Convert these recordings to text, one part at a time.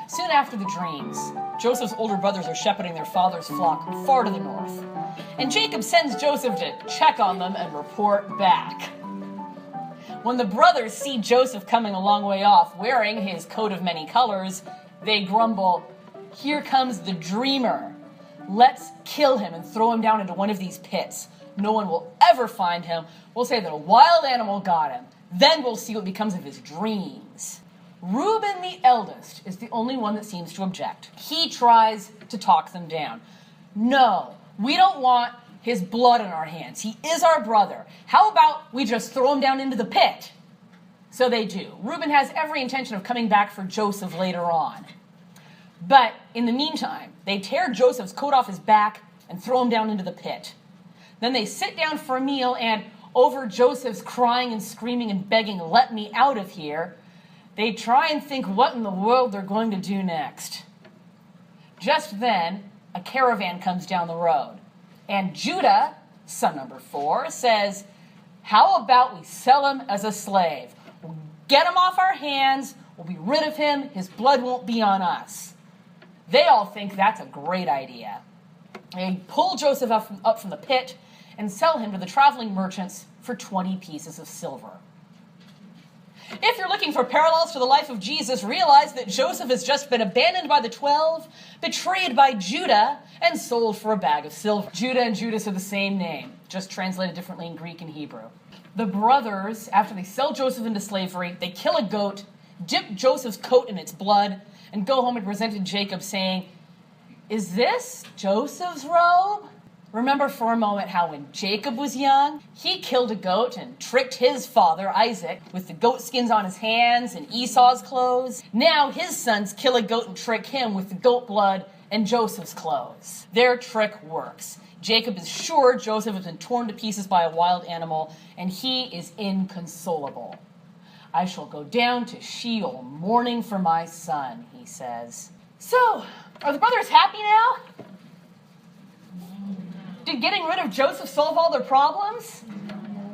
Soon after the dreams, Joseph's older brothers are shepherding their father's flock far to the north. And Jacob sends Joseph to check on them and report back. When the brothers see Joseph coming a long way off, wearing his coat of many colors, they grumble, "Here comes the dreamer. Let's kill him and throw him down into one of these pits. No one will ever find him. We'll say that a wild animal got him. Then we'll see what becomes of his dreams." Reuben, the eldest, is the only one that seems to object. He tries to talk them down. "No, we don't want his blood on our hands. He is our brother. How about we just throw him down into the pit?" So they do. Reuben has every intention of coming back for Joseph later on. But in the meantime, they tear Joseph's coat off his back and throw him down into the pit. Then they sit down for a meal, and over Joseph's crying and screaming and begging, "Let me out of here," they try and think what in the world they're going to do next. Just then, a caravan comes down the road, and Judah, son number 4, says, "How about we sell him as a slave? We'll get him off our hands, we'll be rid of him, his blood won't be on us." They all think that's a great idea. They pull Joseph up from the pit and sell him to the traveling merchants for 20 pieces of silver. If you're looking for parallels to the life of Jesus, realize that Joseph has just been abandoned by the 12, betrayed by Judah, and sold for a bag of silver. Judah and Judas are the same name, just translated differently in Greek and Hebrew. The brothers, after they sell Joseph into slavery, they kill a goat, dip Joseph's coat in its blood, and go home and present to Jacob saying, "Is this Joseph's robe?" Remember for a moment how when Jacob was young, he killed a goat and tricked his father, Isaac, with the goat skins on his hands and Esau's clothes. Now his sons kill a goat and trick him with the goat blood and Joseph's clothes. Their trick works. Jacob is sure Joseph has been torn to pieces by a wild animal, and he is inconsolable. "I shall go down to Sheol mourning for my son," he says. So, are the brothers happy now? Did getting rid of Joseph solve all their problems?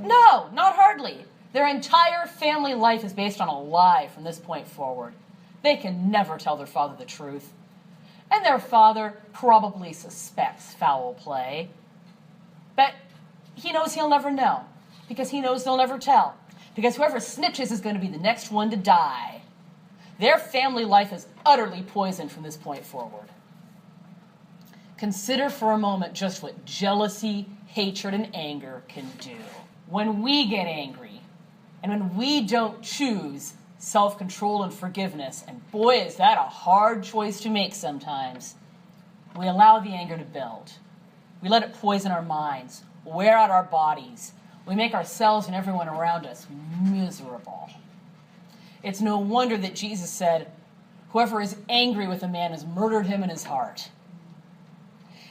No, not hardly. Their entire family life is based on a lie from this point forward. They can never tell their father the truth. And their father probably suspects foul play. But he knows he'll never know, because he knows they'll never tell. Because whoever snitches is going to be the next one to die. Their family life is utterly poisoned from this point forward. Consider for a moment just what jealousy, hatred, and anger can do. When we get angry, and when we don't choose self-control and forgiveness, and boy, is that a hard choice to make sometimes, we allow the anger to build. We let it poison our minds, wear out our bodies. We make ourselves and everyone around us miserable. It's no wonder that Jesus said, "Whoever is angry with a man has murdered him in his heart."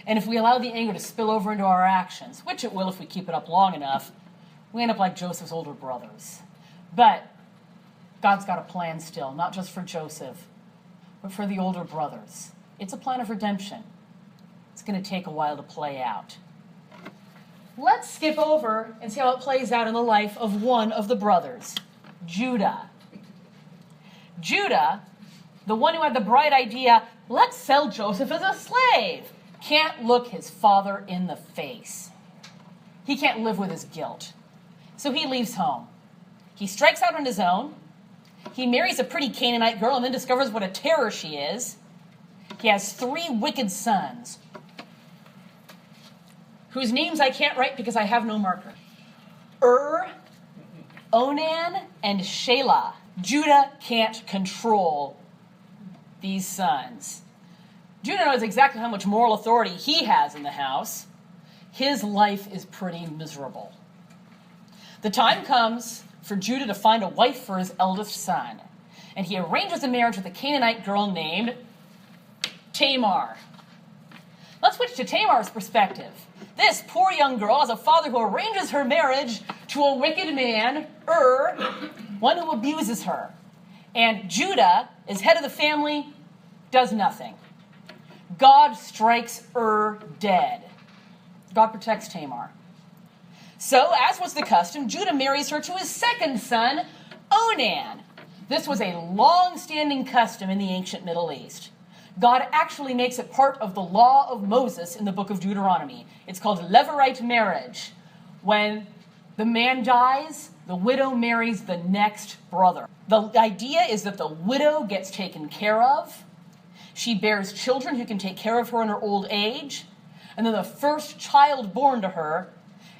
And if we allow the anger to spill over into our actions, which it will if we keep it up long enough, we end up like Joseph's older brothers. But God's got a plan still, not just for Joseph, but for the older brothers. It's a plan of redemption. It's going to take a while to play out. Let's skip over and see how it plays out in the life of one of the brothers, Judah. Judah, the one who had the bright idea, let's sell Joseph as a slave, can't look his father in the face. He can't live with his guilt. So he leaves home. He strikes out on his own. He marries a pretty Canaanite girl and then discovers what a terror she is. He has 3 wicked sons, whose names I can't write because I have no marker. Onan, and Shelah. Judah can't control these sons. Judah knows exactly how much moral authority he has in the house. His life is pretty miserable. The time comes for Judah to find a wife for his eldest son, and he arranges a marriage with a Canaanite girl named Tamar. Let's switch to Tamar's perspective. This poor young girl has a father who arranges her marriage to a wicked man, one who abuses her. And Judah, as head of the family, does nothing. God strikes dead. God protects Tamar. So, as was the custom, Judah marries her to his second son, Onan. This was a long-standing custom in the ancient Middle East. God actually makes it part of the law of Moses in the book of Deuteronomy. It's called levirate marriage. When the man dies, the widow marries the next brother. The idea is that the widow gets taken care of. She bears children who can take care of her in her old age. And then the first child born to her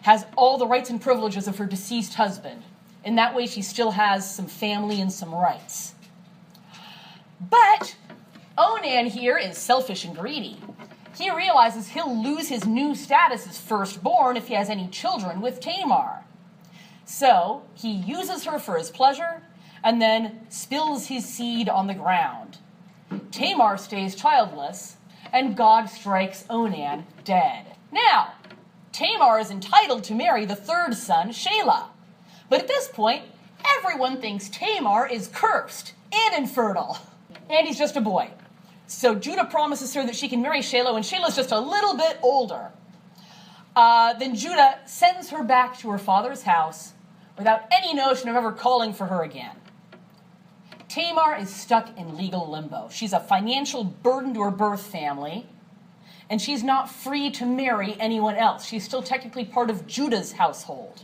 has all the rights and privileges of her deceased husband. In that way, she still has some family and some rights. But Onan here is selfish and greedy. He realizes he'll lose his new status as firstborn if he has any children with Tamar. So he uses her for his pleasure and then spills his seed on the ground. Tamar stays childless, and God strikes Onan dead. Now, Tamar is entitled to marry the third son, Shelah. But at this point, everyone thinks Tamar is cursed and infertile. And he's just a boy. So Judah promises her that she can marry Shelah when Shelah's just a little bit older. Then Judah sends her back to her father's house without any notion of ever calling for her again. Tamar is stuck in legal limbo. She's a financial burden to her birth family, and she's not free to marry anyone else. She's still technically part of Judah's household.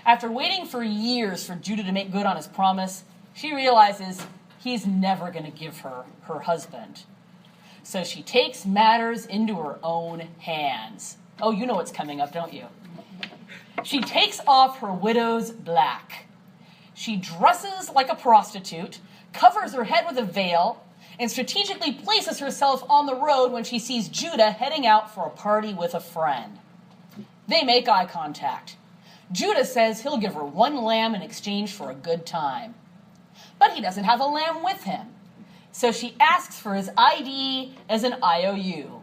After waiting for years for Judah to make good on his promise, she realizes he's never going to give her her husband. So she takes matters into her own hands. Oh, you know what's coming up, don't you? She takes off her widow's black. She dresses like a prostitute, covers her head with a veil, and strategically places herself on the road when she sees Judah heading out for a party with a friend. They make eye contact. Judah says he'll give her one lamb in exchange for a good time. But he doesn't have a lamb with him. So she asks for his ID as an IOU.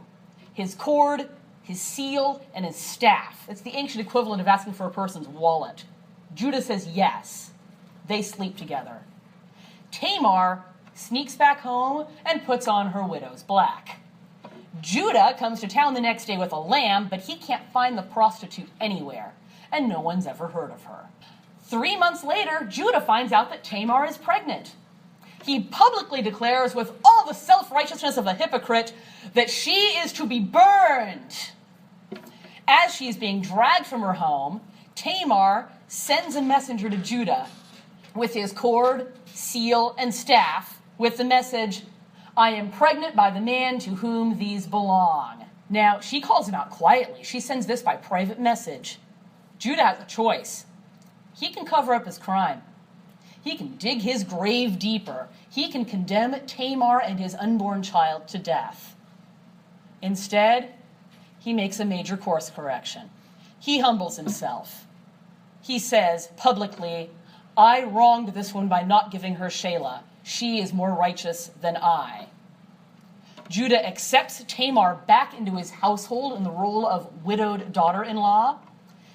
His cord, his seal, and his staff. It's the ancient equivalent of asking for a person's wallet. Judah says yes. They sleep together. Tamar sneaks back home and puts on her widow's black. Judah comes to town the next day with a lamb, but he can't find the prostitute anywhere, and no one's ever heard of her. 3 months later, Judah finds out that Tamar is pregnant. He publicly declares with all the self-righteousness of a hypocrite that she is to be burned. As she's being dragged from her home, Tamar sends a messenger to Judah with his cord, seal, and staff with the message, "I am pregnant by the man to whom these belong." Now, she calls him out quietly. She sends this by private message. Judah has a choice. He can cover up his crime. He can dig his grave deeper. He can condemn Tamar and his unborn child to death. Instead, he makes a major course correction. He humbles himself. He says publicly, "I wronged this one by not giving her Shelah. She is more righteous than I." Judah accepts Tamar back into his household in the role of widowed daughter-in-law,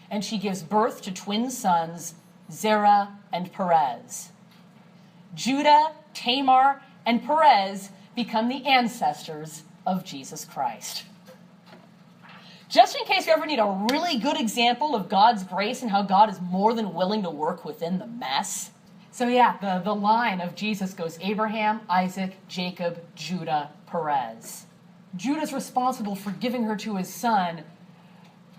and she gives birth to twin sons, Zerah and Perez. Judah, Tamar, and Perez become the ancestors of Jesus Christ. Just in case you ever need a really good example of God's grace and how God is more than willing to work within the mess. So yeah, the line of Jesus goes Abraham, Isaac, Jacob, Judah, Perez. Judah's responsible for giving her to his son,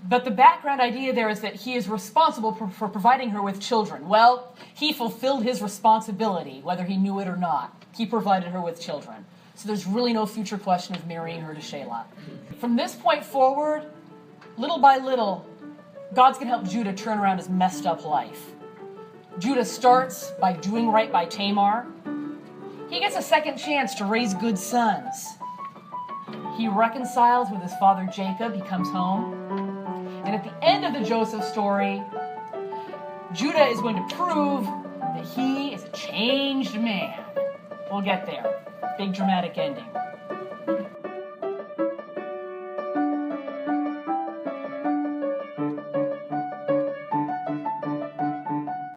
but the background idea there is that he is responsible for providing her with children. Well, he fulfilled his responsibility, whether he knew it or not. He provided her with children. So there's really no future question of marrying her to Shelah. From this point forward, little by little, God's going to help Judah turn around his messed up life. Judah starts by doing right by Tamar. He gets a second chance to raise good sons. He reconciles with his father Jacob. He comes home. And at the end of the Joseph story, Judah is going to prove that he is a changed man. We'll get there. Big dramatic ending.